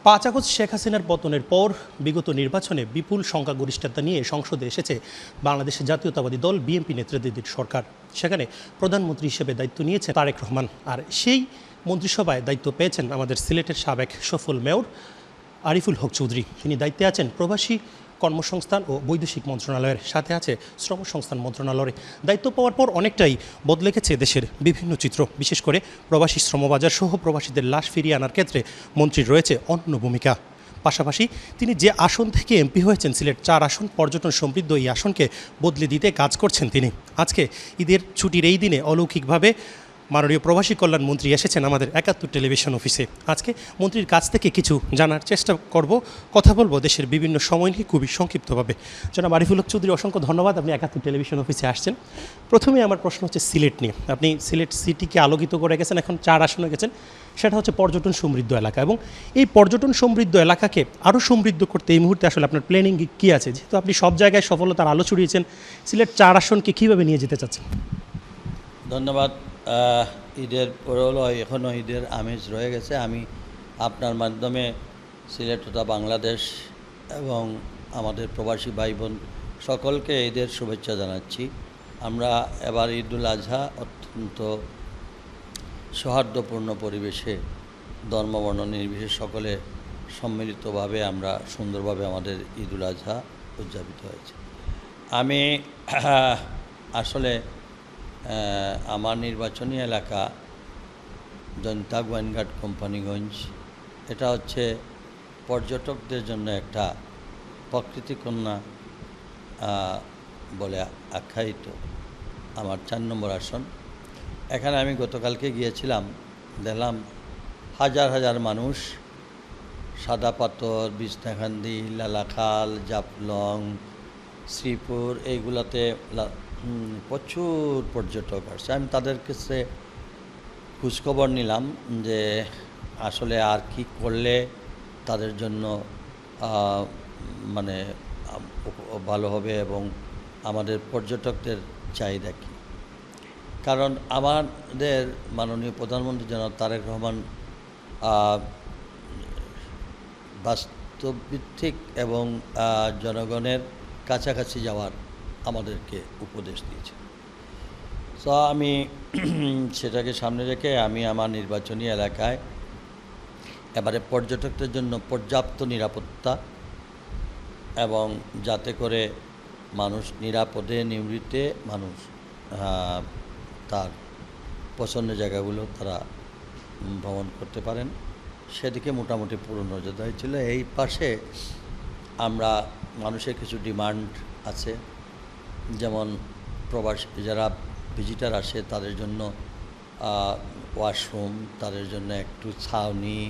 5 August Sheikh হাসিনার পতনের পর বিগত নির্বাচনে বিপুল সংখ্যাগরিষ্ঠতা নিয়ে সংসদে এসেছে বাংলাদেশের জাতীয়তাবাদী দল বিএনপি নেতৃত্বাধীন সরকার। সেখানে প্রধানমন্ত্রী হিসেবে দায়িত্ব নিয়েছেন তারেক রহমান। আর সেই মন্ত্রিসভায় দায়িত্ব পেয়েছেন আমাদের সিলেটের সাবেক সফল মেয়র আরিফুল হক চৌধুরী। তিনি দায়িত্বে আছেন প্রবাসী কর্মসংস্থান ও বৈদেশিক মন্ত্রণালয়ের, সাথে আছে শ্রম সংস্থান মন্ত্রণালয়ে। দায়িত্ব পাওয়ার পর অনেকটাই বদলে গেছে দেশের বিভিন্ন চিত্র। বিশেষ করে প্রবাসী শ্রমবাজার সহ প্রবাসীদের লাশ ফিরিয়ে আনার ক্ষেত্রে মন্ত্রীর রয়েছে অনন্য ভূমিকা। পাশাপাশি তিনি যে আসন থেকে এমপি হয়েছেন, সিলেট 4 আসন পর্যটন সমৃদ্ধ, এই আসনকে বদলে দিতে কাজ করছেন তিনি। আজকে ঈদের ছুটির এই দিনে অলৌকিকভাবে মাননীয় প্রবাসী কল্যাণ মন্ত্রী এসেছেন আমাদের 71 টেলিভিশন অফিসে। আজকে মন্ত্রীর কাছ থেকে কিছু জানার চেষ্টা করব, কথা বলবো দেশের বিভিন্ন সময় নিয়ে খুবই সংক্ষিপ্তভাবে। জনাব আরিফুল হক চৌধুরী, অসংখ্য ধন্যবাদ, আপনি 71 টেলিভিশন অফিসে আসছেন। প্রথমে আমার প্রশ্ন হচ্ছে সিলেট নিয়ে। আপনি সিলেট সিটিকে আলোকিত করে গেছেন, এখন 4 আসনে গেছেন, সেটা হচ্ছে পর্যটন সমৃদ্ধ এলাকা, এবং এই পর্যটন সমৃদ্ধ এলাকাকে আরও সমৃদ্ধ করতে এই মুহূর্তে আসলে আপনার প্ল্যানিং কী আছে? যেহেতু আপনি সব জায়গায় সফলতার আলো ছড়িয়েছেন, সিলেট 4 আসনকে কীভাবে নিয়ে যেতে চাচ্ছেন? ধন্যবাদ। ঈদের পরেও এখনও ঈদের আমেজ রয়ে গেছে। আমি আপনার মাধ্যমে সিলেট তথা বাংলাদেশ এবং আমাদের প্রবাসী ভাই বোন সকলকে ঈদের শুভেচ্ছা জানাচ্ছি। আমরা এবার ঈদুল আজহা অত্যন্ত সৌহার্দ্যপূর্ণ পরিবেশে ধর্মবর্ণ নির্বিশেষে সকলে সম্মিলিতভাবে আমরা সুন্দরভাবে আমাদের ঈদুল আজহা উদযাপিত হয়েছে। আমি আসলে আমার নির্বাচনী এলাকা জনতা গোয়েনঘাট কোম্পানিগঞ্জ, এটা হচ্ছে পর্যটকদের জন্য একটা প্রকৃতিকন্যা বলে আখ্যায়িত আমার 4 নম্বর আসন। এখানে আমি গতকালকে গিয়েছিলাম, দেখলাম হাজার হাজার মানুষ সাদা পাথর, বিছনাকান্দি, লালাখাল, জাফলং, শ্রীপুর এইগুলোতে প্রচুর পর্যটক আসছে। আমি তাদের কাছে খোঁজখবর নিলাম যে আসলে আর কি করলে তাদের জন্য মানে ভালো হবে এবং আমাদের পর্যটকদের চাহিদা কী। কারণ আমাদের মাননীয় প্রধানমন্ত্রী জনাব তারেক রহমান বাস্তবভিত্তিক এবং জনগণের কাছাকাছি যাওয়ার আমাদেরকে উপদেশ দিয়েছে। তো আমি সেটাকে সামনে রেখে আমি আমার নির্বাচনী এলাকায় এবারে পর্যটকদের জন্য পর্যাপ্ত নিরাপত্তা এবং যাতে করে মানুষ নিরাপদে নিভৃতে মানুষ তার পছন্দের জায়গাগুলো তারা ভ্রমণ করতে পারেন, সেদিকে মোটামুটি পুরো নজর দেওয়া হয়েছিল। এই পাশে আমরা মানুষের কিছু ডিমান্ড আছে, যেমন প্রবাসী যারা ভিজিটার আসে তাদের জন্য ওয়াশরুম, তাদের জন্য একটু ছাউনি,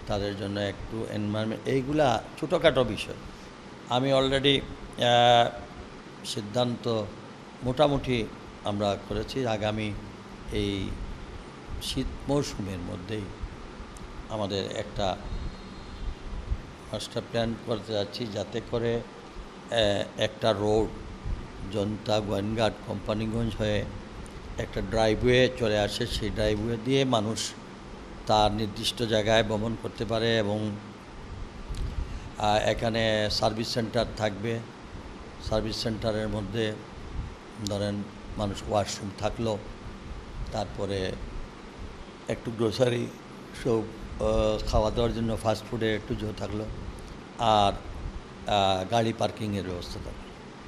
তাদের জন্য একটু এনভায়রনমেন্ট, এইগুলা ছোটোখাটো বিষয়। আমি অলরেডি সিদ্ধান্ত মোটামুটি আমরা করেছি, আগামী এই শীত মৌসুমের মধ্যেই আমাদের একটা মাস্টার প্ল্যান করতে যাচ্ছি, যাতে করে একটা রোড জনতা গোয়েনঘাট কোম্পানিগঞ্জ হয়ে একটা ড্রাইভওয়ে চলে আসে, সেই ড্রাইভওয়ে দিয়ে মানুষ তার নির্দিষ্ট জায়গায় ভ্রমণ করতে পারে এবং এখানে সার্ভিস সেন্টার থাকবে। সার্ভিস সেন্টারের মধ্যে ধরেন মানুষ ওয়াশরুম থাকলো, তারপরে একটু গ্রোসারি সব খাওয়া দাওয়ার জন্য ফাস্টফুডের একটু থাকলো, আর গাড়ি পার্কিংয়ের ব্যবস্থা থাকলো,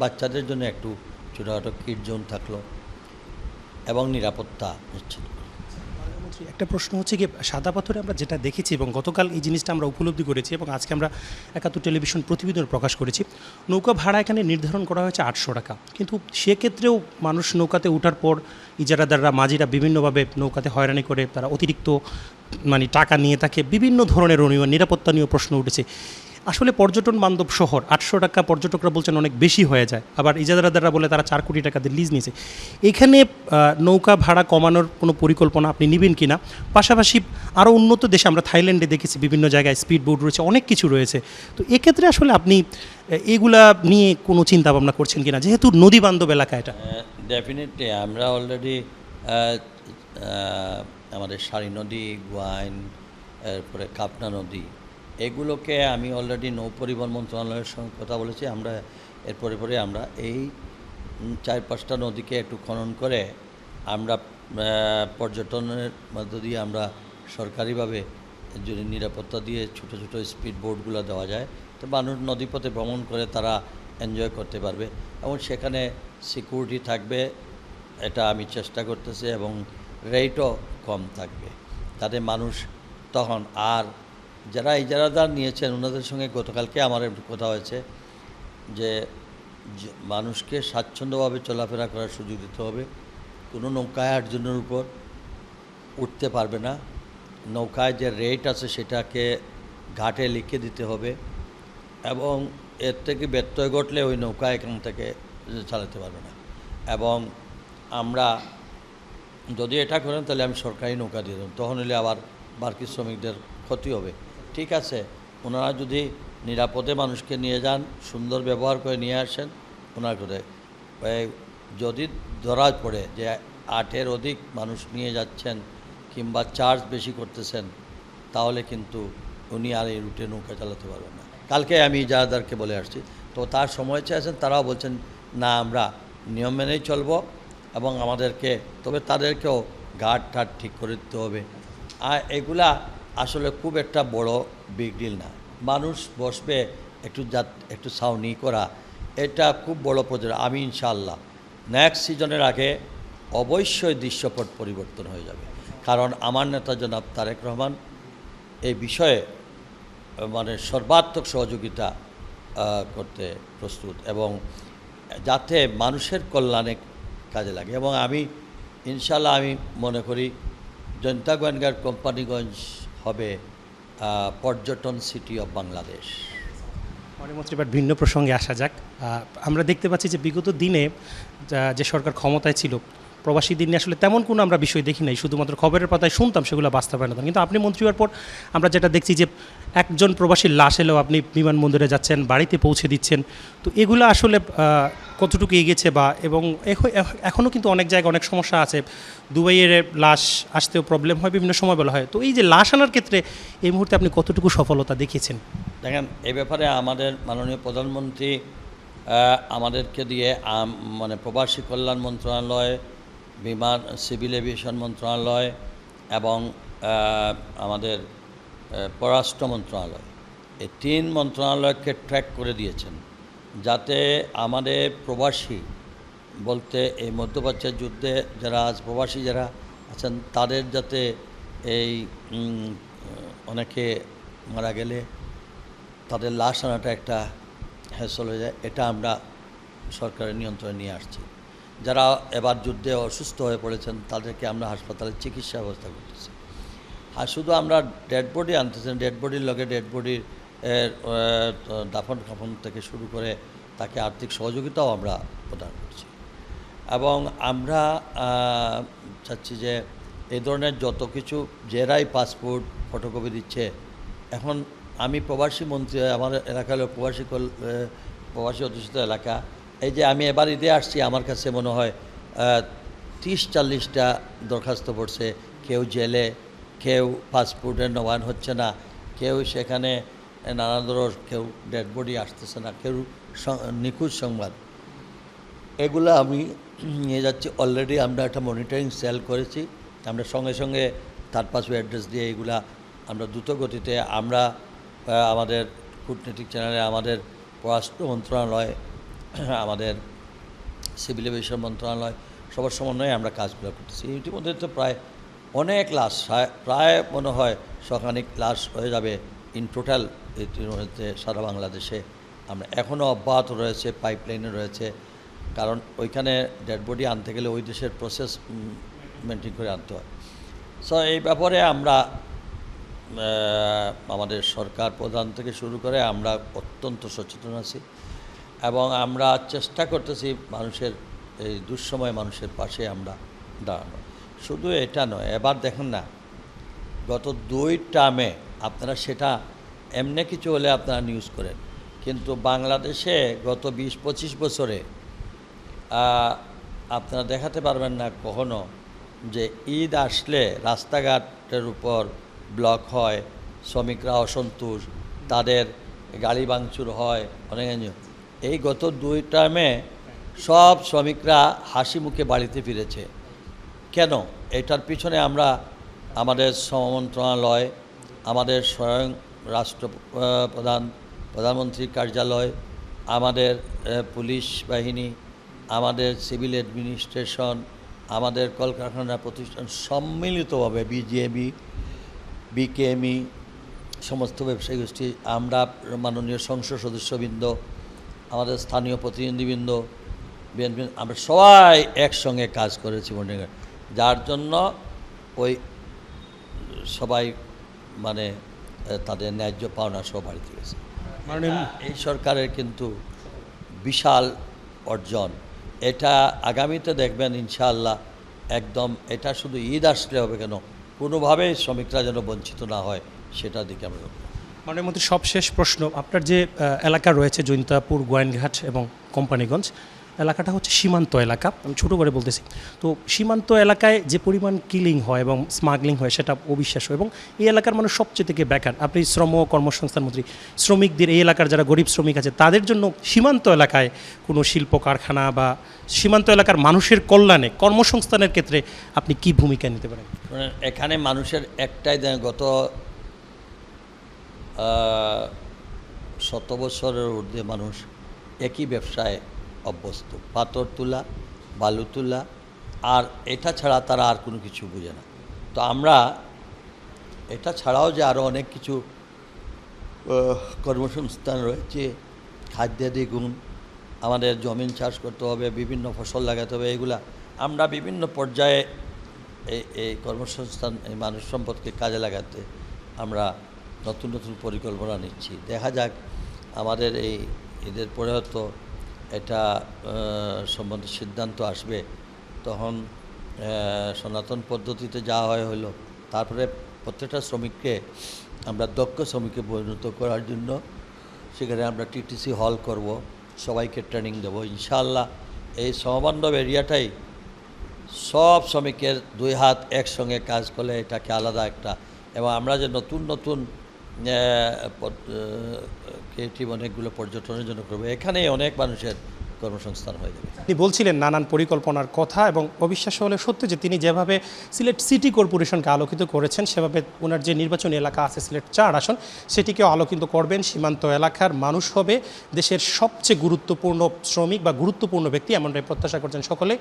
বাচ্চাদের জন্য একটু ছোটোখাটো কিড জোন থাকলো এবং নিরাপত্তা নিশ্চিত। একটা প্রশ্ন হচ্ছে কি, সাদা পাথরে আমরা যেটা দেখেছি এবং গতকাল এই জিনিসটা আমরা উপলব্ধি করেছি এবং আজকে আমরা 71 টেলিভিশন প্রতিবেদন প্রকাশ করেছি, নৌকা ভাড়া এখানে নির্ধারণ করা হয়েছে 800 টাকা। কিন্তু সেক্ষেত্রেও মানুষ নৌকাতে ওঠার পর ইজারাদাররা, মাঝিরা বিভিন্নভাবে নৌকাতে হয়রানি করে, তারা অতিরিক্ত টাকা নিয়ে থাকে, বিভিন্ন ধরনের নিরাপত্তা নিয়েও প্রশ্ন উঠেছে। আসলে পর্যটন বান্ধব শহর, 800 টাকা পর্যটকরা বলছেন অনেক বেশি হয়ে যায়, আবার ইজারাদাররা বলে তারা 4 কোটি টাকা দিয়ে লিজ নিয়েছে। এখানে নৌকা ভাড়া কমানোর কোনো পরিকল্পনা আপনি নেবেন কি না? পাশাপাশি আরও উন্নত দেশে আমরা থাইল্যান্ডে দেখেছি বিভিন্ন জায়গায় স্পিড বোট রয়েছে, অনেক কিছু রয়েছে। তো এক্ষেত্রে আসলে আপনি এগুলা নিয়ে কোনো চিন্তা ভাবনা করছেন কি না, যেহেতু নদী বান্ধব এলাকা এটা? ডেফিনেটলি আমরা অলরেডি আমাদের সারি নদী, গোয়াইন, এরপরে কাপনা নদী, এগুলোকে আমি অলরেডি নৌ পরিবহন মন্ত্রণালয়ের সঙ্গে কথা বলেছি। আমরা এরপরে পরে আমরা এই 4-5টা নদীকে একটু খনন করে আমরা পর্যটনের মধ্য দিয়ে আমরা সরকারিভাবে যদি নিরাপত্তা দিয়ে ছোটো ছোটো স্পিড বোটগুলো দেওয়া যায়, তো মানুষ নদীপথে ভ্রমণ করে তারা এনজয় করতে পারবে এবং সেখানে সিকিউরিটি থাকবে, এটা আমি চেষ্টা করতেছি, এবং রেটও কম থাকবে, তাতে মানুষ তখন আর যারা ইজারাদার নিয়েছেন ওনাদের সঙ্গে গতকালকে আমার একটু কথা হয়েছে যে মানুষকে স্বাচ্ছন্দ্যভাবে চলাফেরা করার সুযোগ দিতে হবে। কোনো নৌকায় 8 জনের উপর উঠতে পারবে না, নৌকায় যে রেট আছে সেটাকে ঘাটে লিখে দিতে হবে, এবং এর থেকে ব্যত্যয় ঘটলে ওই নৌকা এখান থেকে চালাতে পারবে না। এবং আমরা যদি এটা করেন তাহলে আমি সরকারি নৌকা দিয়ে দেব, তখন হলে আবার বাকি শ্রমিকদের ক্ষতি হবে। ঠিক আছে, ওনারা যদি নিরাপদে মানুষকে নিয়ে যান, সুন্দর ব্যবহার করে নিয়ে আসেন, ওনার করে যদি ধরা পড়ে যে 8-এর অধিক মানুষ নিয়ে যাচ্ছেন কিংবা চার্জ বেশি করতেছেন, তাহলে কিন্তু উনি আর এই রুটে নৌকা চালাতে পারবেন না। কালকে আমি ইজারাদারকে বলে আসছি, তো তার সময় চেয়েছেন, তারাও বলছেন না আমরা নিয়ম মেনেই চলব, এবং আমাদেরকে তবে তাদেরকেও ঘাট ঠাট ঠিক করে দিতে হবে। আর এগুলা আসলে খুব একটা বড় বিগ ডিল না, মানুষ বসবে একটু ছাউনি করা, এটা খুব বড় প্রজেক্ট। আমি ইনশাআল্লাহ নেক্সট সিজনের আগে অবশ্যই দৃশ্যপট পরিবর্তন হয়ে যাবে, কারণ আমার নেতা জনাব তারেক রহমান এই বিষয়ে মানে সর্বাত্মক সহযোগিতা করতে প্রস্তুত, এবং যাতে মানুষের কল্যাণে কাজে লাগে। এবং আমি ইনশাআল্লাহ আমি মনে করি জনতা গোয়েন্দার কোম্পানিগঞ্জ হবে পর্যটন সিটি অফ বাংলাদেশ। মন্ত্রী, এবার ভিন্ন প্রসঙ্গে আসা যাক। আমরা দেখতে পাচ্ছি যে বিগত দিনে যে সরকার ক্ষমতায় ছিল, প্রবাসীদের নিয়ে আসলে তেমন কোনো আমরা বিষয় দেখি নাই, শুধুমাত্র খবরের পাতায় শুনতাম, সেগুলো বাস্তবায়ন হতাম। কিন্তু আপনি মন্ত্রী হওয়ার পর আমরা যেটা দেখছি যে একজন প্রবাসীর লাশ এলেও আপনি বিমানবন্দরে যাচ্ছেন, বাড়িতে পৌঁছে দিচ্ছেন। তো এগুলো আসলে কতটুকু এগিয়েছে, বা এবং এখনও কিন্তু অনেক জায়গায় অনেক সমস্যা আছে, দুবাইয়ের লাশ আসতেও প্রবলেম হয়, বিভিন্ন সময় বলা হয়। তো এই যে লাশ আনার ক্ষেত্রে এই মুহূর্তে আপনি কতটুকু সফলতা দেখিয়েছেন? দেখেন, এই ব্যাপারে আমাদের মাননীয় প্রধানমন্ত্রী আমাদেরকে দিয়ে মানে প্রবাসী কল্যাণ মন্ত্রণালয়, সিভিল এভিয়েশন মন্ত্রণালয় এবং আমাদের পররাষ্ট্র মন্ত্রণালয়, এই 3 মন্ত্রণালয়কে ট্র্যাক করে দিয়েছেন, যাতে আমাদের প্রবাসী বলতে এই মধ্যপ্রাচ্যের যুদ্ধে যারা আজ প্রবাসী যারা আছেন তাদের যাতে এই অনেকে মারা গেলে তাদের লাশ আনাটা একটা হ্যাসল হয়ে যায়, এটা আমরা সরকারের নিয়ন্ত্রণে নিয়ে আসছি। যারা এবার যুদ্ধে অসুস্থ হয়ে পড়েছেন তাদেরকে আমরা হাসপাতালে চিকিৎসা ব্যবস্থা করতেছি। আর শুধু আমরা ডেড বডি আনতেছেন, ডেড বডির লগে ডেড বডির দাফন কাফন থেকে শুরু করে তাকে আর্থিক সহযোগিতাও আমরা প্রদান করছি। এবং আমরা চাচ্ছি যে এই ধরনের যত কিছু যারাই পাসপোর্ট ফটোকপি দিচ্ছে, এখন আমি প্রবাসী মন্ত্রী, আমার এলাকা হলো প্রবাসী অধ্যুষিত এলাকা, এই যে আমি এবার ঈদে আসছি, আমার কাছে মনে হয় 30-40টা দরখাস্ত পড়ছে, কেউ জেলে, কেউ পাসপোর্টের নবায়ন হচ্ছে না, কেউ সেখানে নানা ধরনের, কেউ ডেড বডি আসতেছে না, কেউ নিখোঁজ সংবাদ, এগুলো আমি নিয়ে যাচ্ছি। অলরেডি আমরা একটা মনিটরিং সেল করেছি, আমরা সঙ্গে সঙ্গে তার পাসপোর্ট অ্যাড্রেস দিয়ে এগুলা আমরা দ্রুত গতিতে আমরা আমাদের কূটনৈতিক চ্যানেলে, আমাদের পররাষ্ট্র মন্ত্রণালয়, আমাদের সিভিল এভিয়েশন মন্ত্রণালয়, সবার সমন্বয়ে আমরা কাজগুলো করতেছি। ইতিমধ্যে তো প্রায় অনেক লাশ, প্রায় মনে হয় শখানিক লাশ হয়ে যাবে ইন টোটাল সারা বাংলাদেশে। আমরা এখনও অব্যাহত রয়েছে, পাইপলাইনে রয়েছে, কারণ ওইখানে ডেড বডি আনতে গেলে ওই দেশের প্রসেস মেনটেন করে আনতে হয়। সো এই ব্যাপারে আমরা আমাদের সরকার প্রধান থেকে শুরু করে আমরা অত্যন্ত সচেতন আছি, এবং আমরা চেষ্টা করতেছি মানুষের এই দুঃসময় মানুষের পাশে আমরা দাঁড়ানো। শুধু এটা নয়, এবার দেখেন না, গত 2 টার্মে আপনারা সেটা এমনি কিছু হলে আপনারা নিউজ করেন, কিন্তু বাংলাদেশে গত 20-25 বছরে আপনারা দেখাতে পারবেন না কখনো যে ঈদ আসলে রাস্তাঘাটের উপর ব্লক হয়, শ্রমিকরা অসন্তোষ, তাদের গাড়ি ভাঙচুর হয় অনেক এই গত 2 টার্মে সব শ্রমিকরা হাসি মুখে বাড়িতে ফিরেছে। কেন? এটার পিছনে আমরা আমাদের শ্রম মন্ত্রণালয়, আমাদের স্বয়ং প্রধানমন্ত্রীর কার্যালয়, আমাদের পুলিশ বাহিনী, আমাদের সিভিল অ্যাডমিনিস্ট্রেশন, আমাদের কলকারখানা প্রতিষ্ঠান সম্মিলিতভাবে বিজেপি, বিকেএমই, সমস্ত ব্যবসায়ী গোষ্ঠী, আমরা মাননীয় সংসদ সদস্যবৃন্দ, আমাদের স্থানীয় প্রতিনিধিবৃন্দ, বিএনপি, আমরা সবাই একসঙ্গে কাজ করেছি মনে করি, যার জন্য ওই সবাই মানে তাদের ন্যায্য পাওনা সহ বাড়িতে গেছে। এই সরকারের কিন্তু বিশাল অর্জন। এটা আগামীতে দেখবেন ইনশাআল্লাহ একদম, এটা শুধু ঈদ আসলে হবে কেন, কোনোভাবেই শ্রমিকরা যেন বঞ্চিত না হয় সেটার দিকে আমরা। মাননীয় মন্ত্রী, সবশেষ প্রশ্ন, আপনার যে এলাকা রয়েছে জৈন্তাপুর, গোয়াইনঘাট এবং কোম্পানিগঞ্জ এলাকাটা হচ্ছে সীমান্ত এলাকা, আমি ছোটো করে বলতেছি। তো সীমান্ত এলাকায় যে পরিমাণ কিলিং হয় এবং স্মাগলিং হয় সেটা অবিশ্বাস্য, এবং এই এলাকার মানুষ সবচেয়ে থেকে বেকার। আপনি শ্রম ও কর্মসংস্থান মন্ত্রী, শ্রমিকদের, এই এলাকার যারা গরিব শ্রমিক আছে তাদের জন্য সীমান্ত এলাকায় কোনো শিল্প কারখানা বা সীমান্ত এলাকার মানুষের কল্যাণে কর্মসংস্থানের ক্ষেত্রে আপনি কি ভূমিকা নিতে পারেন? এখানে মানুষের একটাই গত 100 বছরের ঊর্ধ্বে মানুষ একই ব্যবসায় অভ্যস্ত, পাথর তোলা, বালু তোলা, আর এটা ছাড়া তারা আর কোনো কিছু বোঝে না। তো আমরা এটা ছাড়াও যে আরও অনেক কিছু কর্মসংস্থান রয়েছে, খাদ্যে দ্বিগুণ, আমাদের জমিন চাষ করতে হবে, বিভিন্ন ফসল লাগাতে হবে, এগুলা আমরা বিভিন্ন পর্যায়ে এই কর্মসংস্থান, এই মানব সম্পদকে কাজে লাগাতে আমরা নতুন নতুন পরিকল্পনা নিচ্ছি। দেখা যাক আমাদের এই ঈদের পরে হয়তো এটা সম্বন্ধে সিদ্ধান্ত আসবে, তখন সনাতন পদ্ধতিতে যাওয়া হলো। তারপরে প্রত্যেকটা শ্রমিককে আমরা দক্ষ শ্রমিকে পরিণত করার জন্য সেখানে আমরা টিটিসি হল করব, সবাইকে ট্রেনিং দেবো ইনশাআল্লাহ। এই শ্রমবান্ধব এরিয়াটাই সব শ্রমিকের 2 হাত একসঙ্গে কাজ করলে এটাকে আলাদা একটা, এবং আমরা যে নতুন নতুন ক্রিয়েটিভ অনেকগুলো পর্যটনের জন্য করবো, এখানে অনেক মানুষের কর্মসংস্থান হয়ে যাবে। তিনি বলছিলেন নানান পরিকল্পনার কথা, এবং অবিশ্বাস্য হলে সত্যি যে তিনি যেভাবে সিলেট সিটি কর্পোরেশনকে আলোকিত করেছেন, সেভাবে ওনার যে নির্বাচনী এলাকা আছে সিলেট 4 আসন, সেটিকেও আলোকিত করবেন। সীমান্ত এলাকার মানুষ হবে দেশের সবচেয়ে গুরুত্বপূর্ণ শ্রমিক বা গুরুত্বপূর্ণ ব্যক্তি, এমনটাই প্রত্যাশা করছেন সকলে।